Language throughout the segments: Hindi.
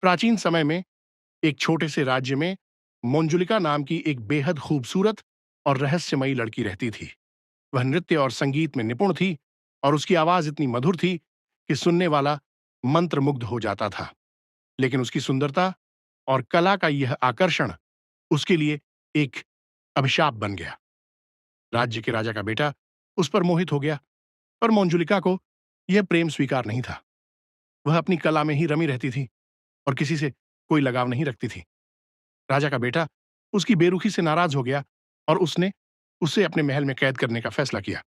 प्राचीन समय में एक छोटे से राज्य में मंजुलिका नाम की एक बेहद खूबसूरत और रहस्यमयी लड़की रहती थी। वह नृत्य और संगीत में निपुण थी और उसकी आवाज इतनी मधुर थी कि सुनने वाला मंत्रमुग्ध हो जाता था। लेकिन उसकी सुंदरता और कला का यह आकर्षण उसके लिए एक अभिशाप बन गया। राज्य के राजा का बेटा उस पर मोहित हो गया, पर मंजुलिका को यह प्रेम स्वीकार नहीं था। वह अपनी कला में ही रमी रहती थी और किसी से कोई लगाव नहीं रखती थी। राजा का बेटा उसकी बेरुखी से नाराज हो गया और उसने उसे अपने महल में कैद करने का फैसला किया।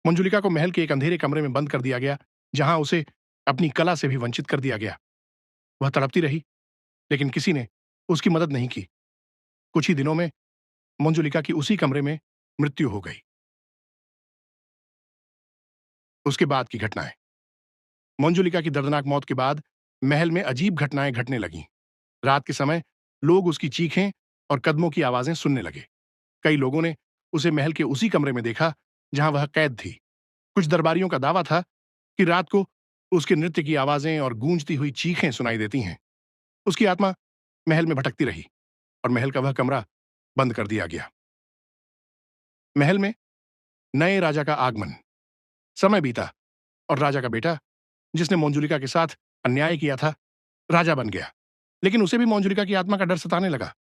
मंजुलिका को महल के एक अंधेरे कमरे में बंद कर दिया गया, जहां उसे अपनी कला से भी वंचित कर दिया गया। वह तड़पती रही, लेकिन किसी ने उसकी मदद नहीं की। कुछ ही दिनों में मंजुलिका की उसी कमरे में मृत्यु हो गई। उसके बाद की घटनाएं। मंजुलिका की दर्दनाक मौत के बाद महल में अजीब घटनाएं घटने लगीं। रात के समय लोग उसकी चीखें और कदमों की आवाजें सुनने लगे। कई लोगों ने उसे महल के उसी कमरे में देखा जहां वह कैद थी। कुछ दरबारियों का दावा था कि रात को उसके नृत्य की आवाजें और गूंजती हुई चीखें सुनाई देती हैं। उसकी आत्मा महल में भटकती रही और महल का वह कमरा बंद कर दिया गया। महल में नए राजा का आगमन। समय बीता और राजा का बेटा, जिसने मंजुलिका के साथ अन्याय किया था, राजा बन गया। लेकिन उसे भी मंजुलिका की आत्मा का डर सताने लगा।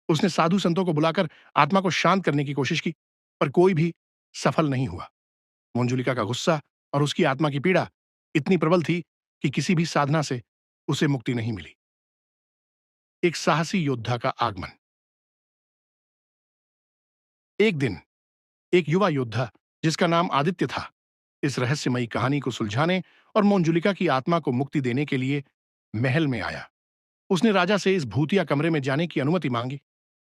उसने साधु संतों को बुलाकर आत्मा को शांत करने की कोशिश की, पर कोई भी सफल नहीं हुआ। मंजुलिका का गुस्सा और उसकी आत्मा की पीड़ा इतनी प्रबल थी कि किसी भी साधना से उसे मुक्ति नहीं मिली। एक साहसी योद्धा का आगमन। एक दिन एक युवा योद्धा, जिसका नाम आदित्य था, इस रहस्यमयी कहानी को सुलझाने और मंजुलिका की आत्मा को मुक्ति देने के लिए महल में आया। उसने राजा से इस भूतिया कमरे में जाने की अनुमति मांगी।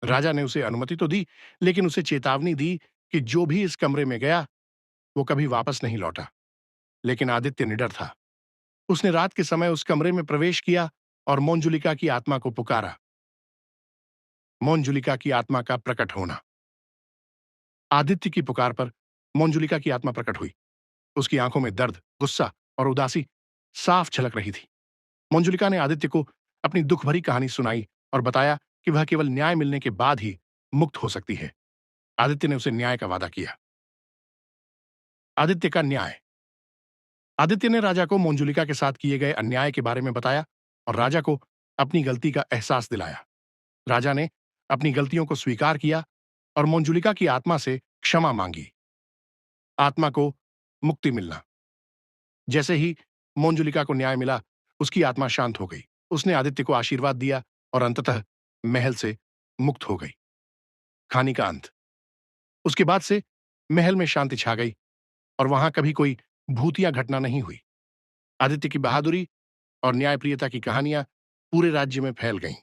राजा ने उसे अनुमति तो दी, लेकिन उसे चेतावनी दी कि जो भी इस कमरे में गया वो कभी वापस नहीं लौटा। लेकिन आदित्य निडर था। उसने रात के समय उस कमरे में प्रवेश किया और मंजुलिका की आत्मा को पुकारा। मंजुलिका की आत्मा का प्रकट होना। आदित्य की पुकार पर मंजुलिका की आत्मा प्रकट हुई। उसकी आंखों में दर्द, गुस्सा और उदासी साफ झलक रही थी। मंजुलिका ने आदित्य को अपनी दुख भरी कहानी सुनाई और बताया कि वह केवल न्याय मिलने के बाद ही मुक्त हो सकती है। आदित्य ने उसे न्याय का वादा किया। आदित्य का न्याय। आदित्य ने राजा को मंजुलिका के साथ किए गए अन्याय के बारे में बताया और राजा को अपनी गलती का एहसास दिलाया। राजा ने अपनी गलतियों को स्वीकार किया और मंजुलिका की आत्मा से क्षमा मांगी। आत्मा को मुक्ति मिलना। जैसे ही मंजुलिका को न्याय मिला, उसकी आत्मा शांत हो गई। उसने आदित्य को आशीर्वाद दिया और अंततः महल से मुक्त हो गई। कहानी का अंत। उसके बाद से महल में शांति छा गई और वहां कभी कोई भूतिया घटना नहीं हुई। आदित्य की बहादुरी और न्यायप्रियता की कहानियां पूरे राज्य में फैल गईं।